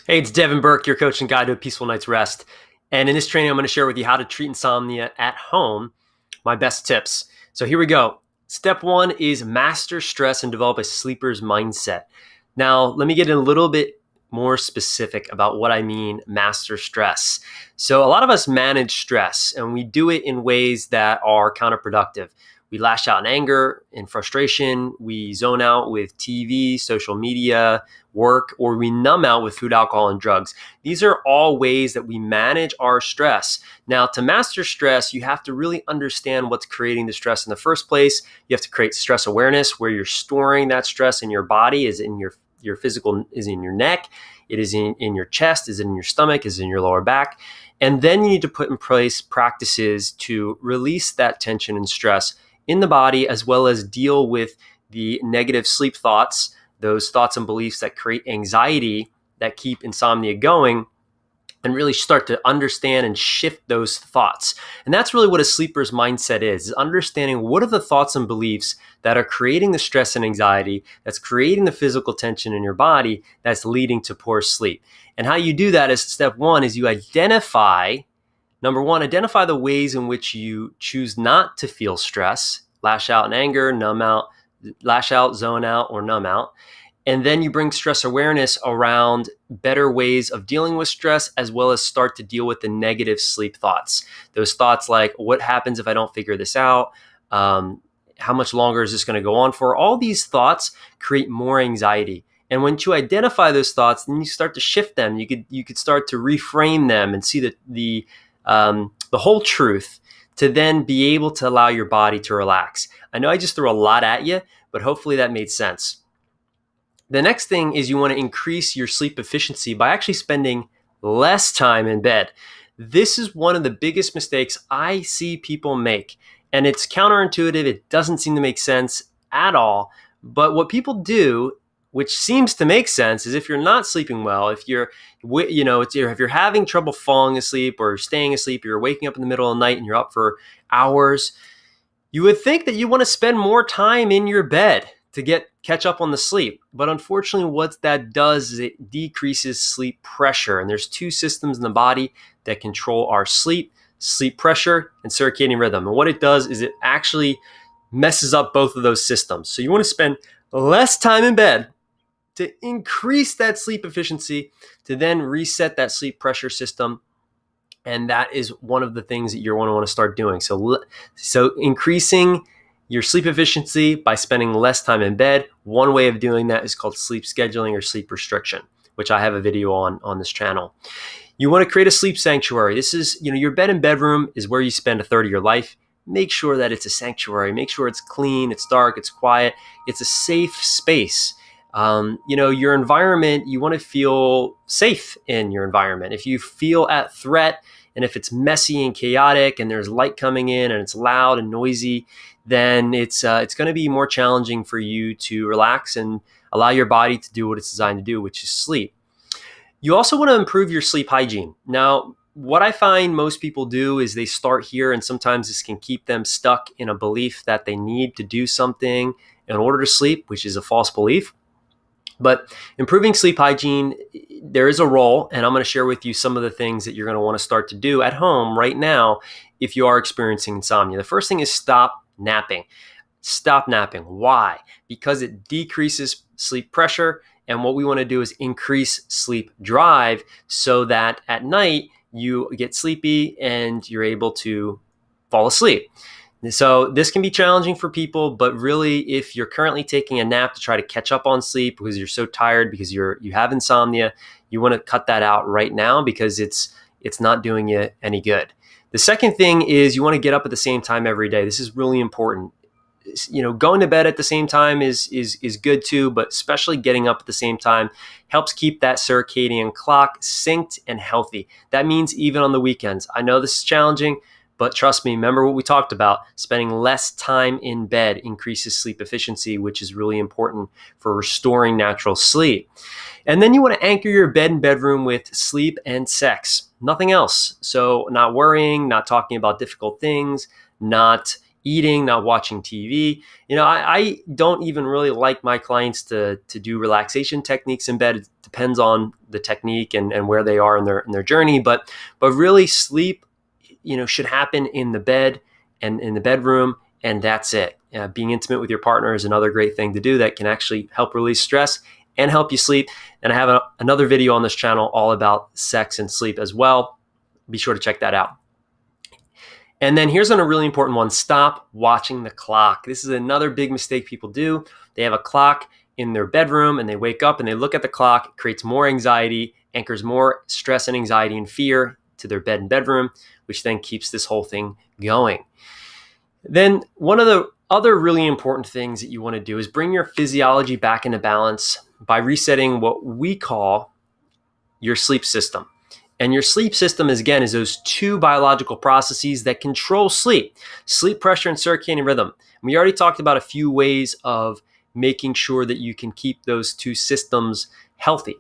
Hey, it's Devin Burke, your coach and guide to a peaceful night's rest. And in this training, I'm going to share with you how to treat insomnia at home, my best tips. So here we go. Step one is master stress and develop a sleeper's mindset. Now, let me get a little bit more specific about what I mean master stress. So a lot of us manage stress and we do it in ways that are counterproductive. We lash out in anger and frustration. We zone out with TV, social media, work, or we numb out with food, alcohol, and drugs. These are all ways that we manage our stress. Now, to master stress, you have to really understand what's creating the stress in the first place. You have to create stress awareness, where you're storing that stress in your body, is in your physical, is in your neck, it is in your chest, is in your stomach, is in your lower back. And then you need to put in place practices to release that tension and stress in the body, as well as deal with the negative sleep thoughts, those thoughts and beliefs that create anxiety, that keep insomnia going, and really start to understand and shift those thoughts. And that's really what a sleeper's mindset is understanding what are the thoughts and beliefs that are creating the stress and anxiety, that's creating the physical tension in your body, that's leading to poor sleep. And how you do that is step one is you identify. Number one, identify the ways in which you choose not to feel stress, lash out in anger, numb out, lash out, zone out, or numb out. And then you bring stress awareness around better ways of dealing with stress, as well as start to deal with the negative sleep thoughts. Those thoughts like, what happens if I don't figure this out? How much longer is this going to go on for? All these thoughts create more anxiety. And once you identify those thoughts, then you start to shift them. You could start to reframe them and see the whole truth, to then be able to allow your body to relax. I know I just threw a lot at you, but hopefully that made sense. The next thing is you want to increase your sleep efficiency by actually spending less time in bed. This is one of the biggest mistakes I see people make, and it's counterintuitive. It doesn't seem to make sense at all. But what people do, which seems to make sense, is if you're not sleeping well, if you're having trouble falling asleep or staying asleep, you're waking up in the middle of the night and you're up for hours, you would think that you want to spend more time in your bed to catch up on the sleep. But unfortunately, what that does is it decreases sleep pressure. And there's two systems in the body that control our sleep pressure and circadian rhythm. And what it does is it actually messes up both of those systems. So you want to spend less time in bed to increase that sleep efficiency, to then reset that sleep pressure system. And that is one of the things that you're going to want to start doing. So increasing your sleep efficiency by spending less time in bed. One way of doing that is called sleep scheduling or sleep restriction, which I have a video on this channel. You want to create a sleep sanctuary. This is, your bed and bedroom is where you spend a third of your life. Make sure that it's a sanctuary. Make sure it's clean, it's dark, it's quiet. It's a safe space. Your environment, you want to feel safe in your environment. If you feel at threat, and if it's messy and chaotic and there's light coming in and it's loud and noisy, then it's going to be more challenging for you to relax and allow your body to do what it's designed to do, which is sleep. You also want to improve your sleep hygiene. Now, what I find most people do is they start here, and sometimes this can keep them stuck in a belief that they need to do something in order to sleep, which is a false belief. But improving sleep hygiene, there is a role, and I'm going to share with you some of the things that you're going to want to start to do at home right now if you are experiencing insomnia. The first thing is stop napping. Stop napping. Why? Because it decreases sleep pressure, and what we want to do is increase sleep drive so that at night you get sleepy and you're able to fall asleep. So this can be challenging for people, but really if you're currently taking a nap to try to catch up on sleep because you're so tired because you have insomnia, you want to cut that out right now because it's not doing you any good. The second thing is you want to get up at the same time every day. This is really important. Going to bed at the same time is good too, but especially getting up at the same time helps keep that circadian clock synced and healthy. That means even on the weekends. I know this is challenging, but trust me, remember what we talked about. Spending less time in bed increases sleep efficiency, which is really important for restoring natural sleep. And then you want to anchor your bed and bedroom with sleep and sex, nothing else. So not worrying, not talking about difficult things, not eating, not watching TV. I don't even really like my clients to do relaxation techniques in bed. It depends on the technique and where they are in their journey. But really, sleep, should happen in the bed and in the bedroom, and that's it. Being intimate with your partner is another great thing to do that can actually help release stress and help you sleep. And I have another video on this channel all about sex and sleep as well. Be sure to check that out. And then here's a really important one. Stop watching the clock. This is another big mistake people do. They have a clock in their bedroom and they wake up and they look at the clock. It creates more anxiety, anchors more stress and anxiety and fear to their bed and bedroom, which then keeps this whole thing going. Then one of the other really important things that you want to do is bring your physiology back into balance by resetting what we call your sleep system. And your sleep system is those two biological processes that control sleep pressure and circadian rhythm. And we already talked about a few ways of making sure that you can keep those two systems healthy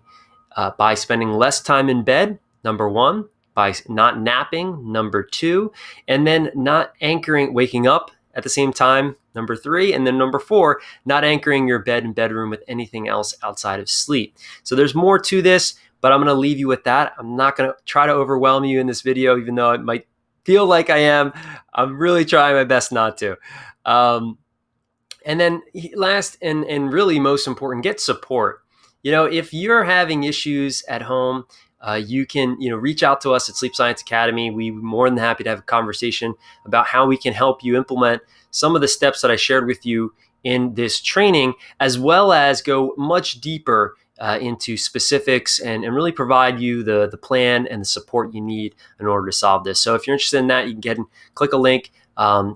by spending less time in bed, number one, by not napping, number two, and then not waking up at the same time, number three, and then number four, not anchoring your bed and bedroom with anything else outside of sleep. So there's more to this, but I'm going to leave you with that. I'm not going to try to overwhelm you in this video, even though it might feel like I am. I'm really trying my best not to. And then last and really most important, get support. If you're having issues at home, you can reach out to us at Sleep Science Academy. We're more than happy to have a conversation about how we can help you implement some of the steps that I shared with you in this training, as well as go much deeper into specifics and really provide you the plan and the support you need in order to solve this. So if you're interested in that, you can click a link,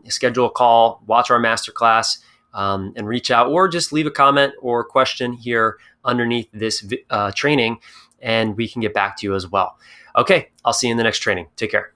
schedule a call, watch our masterclass, and reach out, or just leave a comment or question here underneath this training, and we can get back to you as well. Okay, I'll see you in the next training. Take care.